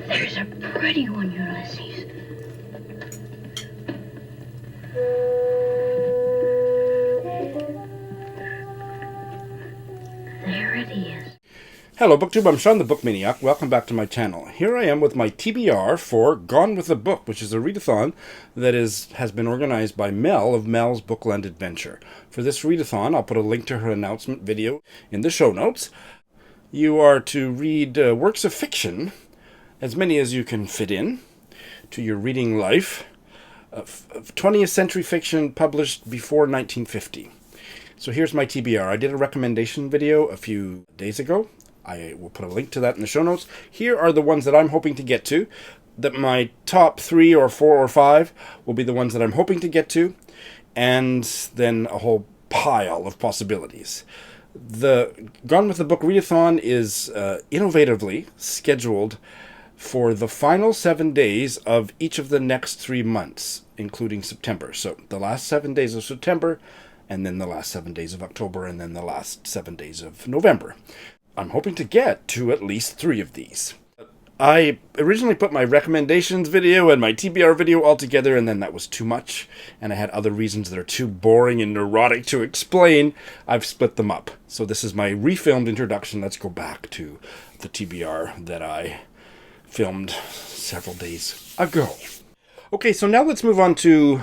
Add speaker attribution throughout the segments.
Speaker 1: There's a pretty one, Ulysses. There it is.
Speaker 2: Hello BookTube, I'm Sean the Book Maniac. Welcome back to my channel. Here I am with my TBR for Gone with the Book, which is a read-a-thon that has been organized by Mel of Mel's Bookland Adventure. For this read-a-thon, I'll put a link to her announcement video in the show notes. You are to read works of fiction, as many as you can fit in, to your reading life, of 20th century fiction published before 1950. So here's my TBR. I did a recommendation video a few days ago. I will put a link to that in the show notes. Here are the ones that I'm hoping to get to. That my top 3 or 4 or 5 will be the ones that I'm hoping to get to. And then a whole pile of possibilities. The Gone with the Book Read-a-thon is innovatively scheduled for the final 7 days of each of the next 3 months, including September. So the last 7 days of September, and then the last 7 days of October, and then the last 7 days of November. I'm hoping to get to at least 3 of these. I originally put my recommendations video and my TBR video all together, and then that was too much, and I had other reasons that are too boring and neurotic to explain. I've split them up. So this is my refilmed introduction. Let's go back to the TBR that I filmed several days ago. Okay, so now let's move on to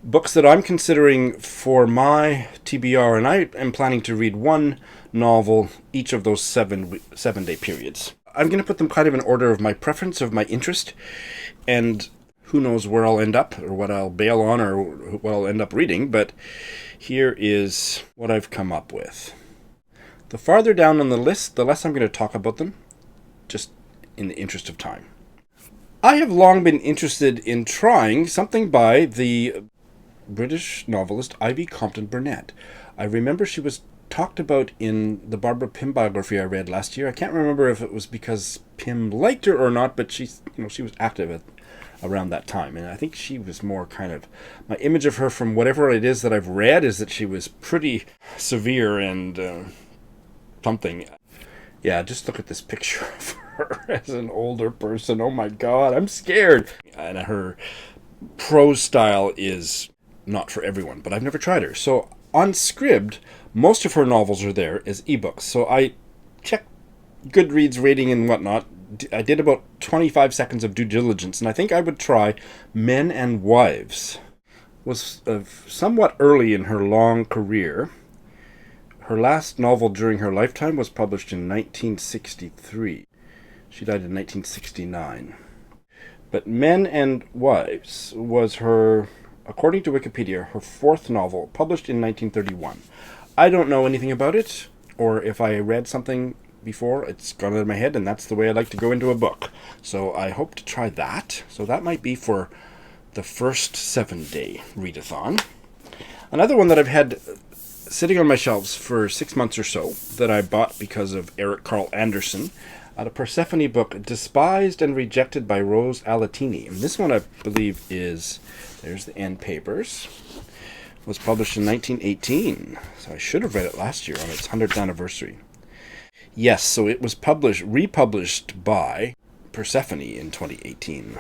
Speaker 2: books that I'm considering for my TBR, and I am planning to read one novel each of those 7-day periods. I'm going to put them kind of in order of my preference, of my interest, and who knows where I'll end up, or what I'll bail on, or what I'll end up reading, but here is what I've come up with. The farther down on the list, the less I'm going to talk about them, just in the interest of time. I have long been interested in trying something by the British novelist Ivy Compton Burnett. I remember she was talked about in the Barbara Pym biography I read last year. I can't remember if it was because Pym liked her or not, but she was active around that time, and I think she was more kind of, my image of her from whatever it is that I've read is that she was pretty severe and something. Yeah, just look at this picture of her as an older person. Oh my God, I'm scared. And her prose style is not for everyone, but I've never tried her. So on Scribd, most of her novels are there as ebooks. So I checked Goodreads rating and whatnot. I did about 25 seconds of due diligence, and I think I would try Men and Wives. It was somewhat early in her long career. Her last novel during her lifetime was published in 1963. She died in 1969. But Men and Wives was her, according to Wikipedia, her 4th novel, published in 1931. I don't know anything about it, or if I read something before, it's gone out of my head, and that's the way I like to go into a book. So I hope to try that. So that might be for the first 7-day read-a-thon. Another one that I've had sitting on my shelves for 6 months or so, that I bought because of Eric Carl Anderson, a Persephone book, Despised and Rejected by Rose Alatini. And this one, I believe, is, there's the end papers, was published in 1918. So I should have read it last year on its 100th anniversary. Yes, so it was republished by Persephone in 2018.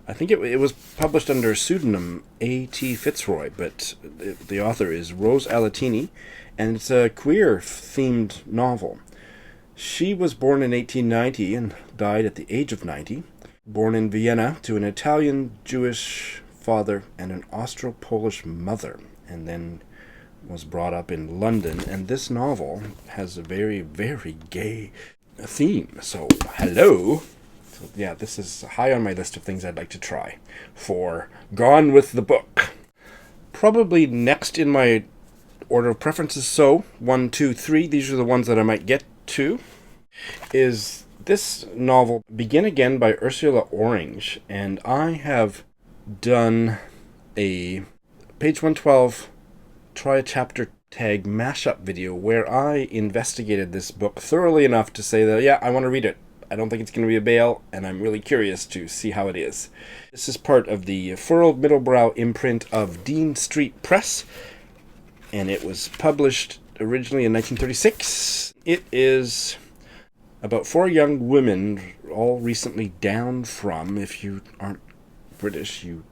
Speaker 2: I think it was published under a pseudonym A.T. Fitzroy, but the author is Rose Alatini, and it's a queer-themed novel. She was born in 1890 and died at the age of 90. Born in Vienna to an Italian-Jewish father and an Austro-Polish mother, and then was brought up in London. And this novel has a very, very gay theme. So, hello. So, yeah, this is high on my list of things I'd like to try for Gone with the Book. Probably next in my order of preferences, so 1, 2, 3, these are the ones that I might get to, is this novel, Begin Again by Ursula Orange. And I have done a page 112 try a chapter tag mashup video where I investigated this book thoroughly enough to say that, yeah, I want to read it. I don't think it's going to be a bail, and I'm really curious to see how it is. This is part of the Furrowed Middlebrow imprint of Dean Street Press, and it was published originally in 1936. It is about 4 young women, all recently down from, if you aren't British, you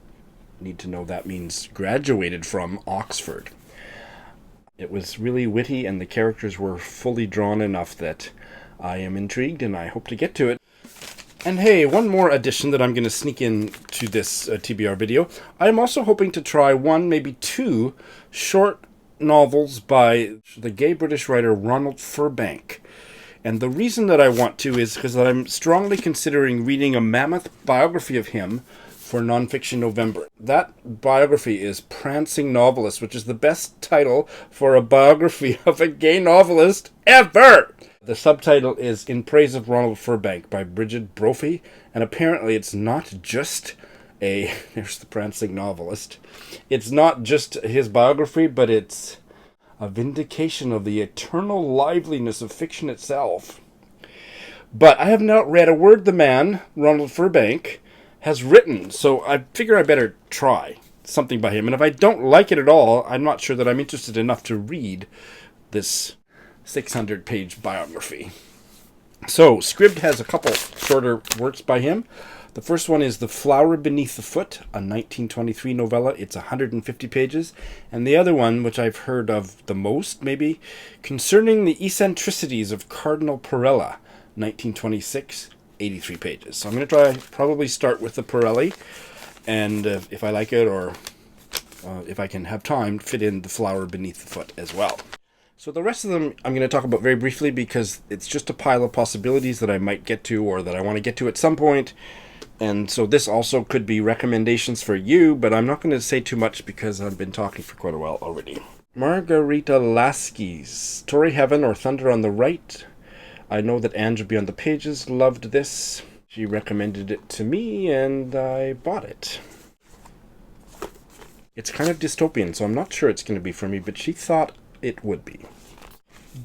Speaker 2: need to know that means graduated from Oxford. It was really witty, and the characters were fully drawn enough that I am intrigued, and I hope to get to it. And hey, one more addition that I'm going to sneak in to this TBR video. I'm also hoping to try 1, maybe 2 short novels by the gay British writer Ronald Firbank. And the reason that I want to is because I'm strongly considering reading a mammoth biography of him for Nonfiction November. That biography is Prancing Novelist, which is the best title for a biography of a gay novelist ever! The subtitle is In Praise of Ronald Firbank by Bridget Brophy, and apparently it's not just there's the Prancing Novelist. It's not just his biography, but it's a vindication of the eternal liveliness of fiction itself. But I have not read a word the man, Ronald Firbank, has written, so I figure I better try something by him. And if I don't like it at all, I'm not sure that I'm interested enough to read this 600-page biography. So, Scribd has a couple shorter works by him. The first one is The Flower Beneath the Foot, a 1923 novella. It's 150 pages. And the other one, which I've heard of the most, maybe, Concerning the Eccentricities of Cardinal Perella, 1926, 83 pages. So I'm going to probably start with the Perelli, and if I like it, or if I can have time, fit in The Flower Beneath the Foot as well. So the rest of them I'm going to talk about very briefly because it's just a pile of possibilities that I might get to or that I want to get to at some point. And so this also could be recommendations for you, but I'm not going to say too much because I've been talking for quite a while already. Margarita Lasky's Tory Heaven or Thunder on the Right. I know that Ange Beyond the Pages loved this. She recommended it to me and I bought it. It's kind of dystopian, so I'm not sure it's going to be for me, but she thought it would be.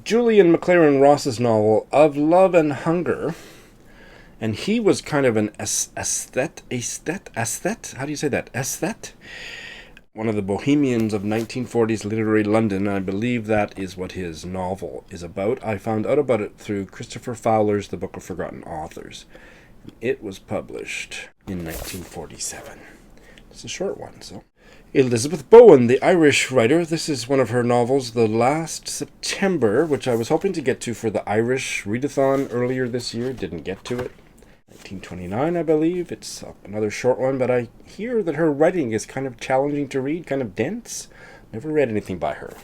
Speaker 2: Julian McLaren Ross's novel Of Love and Hunger, and he was kind of an aesthete? How do you say that? Aesthete? One of the bohemians of 1940s literary London, and I believe that is what his novel is about. I found out about it through Christopher Fowler's The Book of Forgotten Authors. It was published in 1947. It's a short one, so. Elizabeth Bowen, the Irish writer. This is one of her novels, The Last September, which I was hoping to get to for the Irish Read-a-thon earlier this year. Didn't get to it. 1929, I believe. It's another short one, but I hear that her writing is kind of challenging to read, kind of dense. Never read anything by her.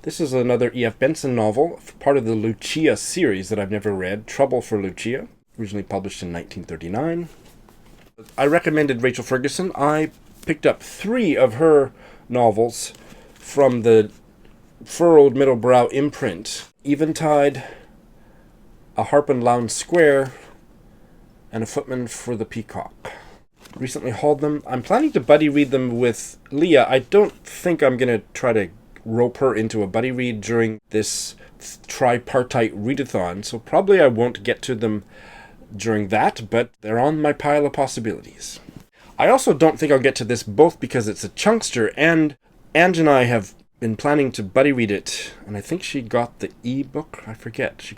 Speaker 2: This is another E.F. Benson novel, part of the Lucia series that I've never read, Trouble for Lucia, originally published in 1939. I recommended Rachel Ferguson. I picked up 3 of her novels from the Furrowed Middlebrow imprint. Eventide, A Harp and Lowndes Square, and A Footman for the Peacock. Recently hauled them. I'm planning to buddy read them with Leah. I don't think I'm going to try to rope her into a buddy read during this tripartite readathon, so probably I won't get to them during that, but they're on my pile of possibilities. I also don't think I'll get to this both because it's a chunkster, and Ange and I have been planning to buddy read it, and I think she got the ebook. I forget. She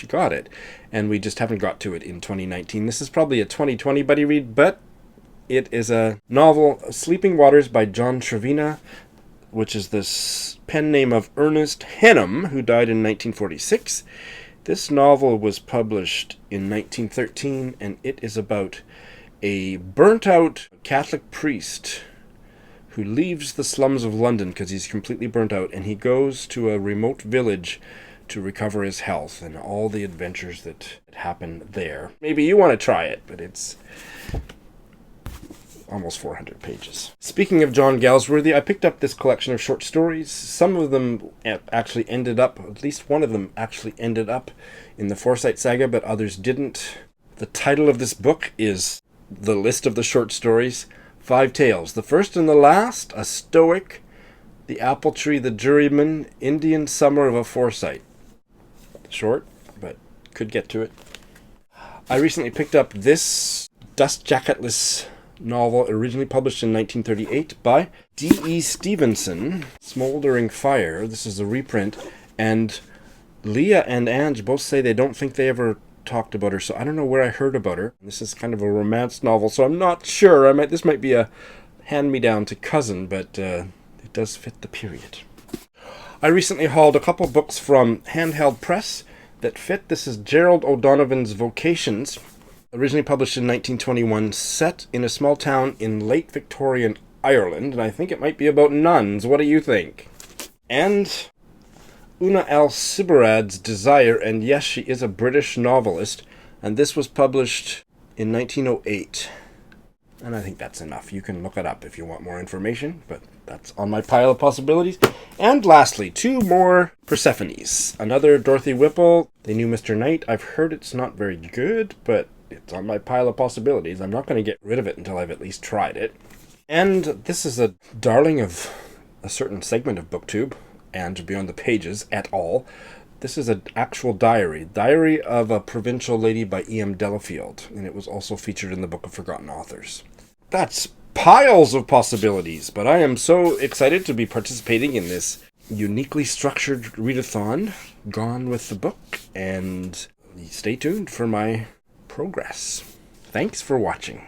Speaker 2: got it, and we just haven't got to it in 2019. This is probably a 2020 buddy read, but it is a novel, Sleeping Waters by John Trevena, which is the pen name of Ernest Henham, who died in 1946. This novel was published in 1913, and it is about a burnt-out Catholic priest who leaves the slums of London because he's completely burnt out, and he goes to a remote village to recover his health and all the adventures that happen there. Maybe you want to try it, but it's almost 400 pages. Speaking of John Galsworthy, I picked up this collection of short stories. Some of them actually ended up, at least one of them actually ended up in the Forsyte Saga, but others didn't. The title of this book is the list of the short stories, 5 Tales. The First and the Last, A Stoic, The Apple Tree, The Juryman, Indian Summer of a Forsyte. Short, but could get to it. I recently picked up this dust jacketless novel, originally published in 1938 by D.E. Stevenson, Smoldering Fire. This is a reprint, and Leah and Ange both say they don't think they ever talked about her, so I don't know where I heard about her. This is kind of a romance novel, so I'm not sure. This might be a hand-me-down to cousin, but it does fit the period. I recently hauled a couple books from Handheld Press that fit. This is Gerald O'Donovan's Vocations, originally published in 1921, set in a small town in late Victorian Ireland, and I think it might be about nuns. What do you think? And Una L. Sibarad's Desire, and yes, she is a British novelist, and this was published in 1908. And I think that's enough. You can look it up if you want more information, but that's on my pile of possibilities. And lastly, two more Persephones. Another Dorothy Whipple, They Knew Mr. Knight. I've heard it's not very good, but it's on my pile of possibilities. I'm not going to get rid of it until I've at least tried it. And this is a darling of a certain segment of BookTube, and Beyond the Pages at all. This is an actual diary of a provincial lady by E.M. Delafield, and it was also featured in the Book of Forgotten Authors. That's piles of possibilities, but I am so excited to be participating in this uniquely structured read-a-thon, Gone with the Book, and stay tuned for my progress. Thanks for watching.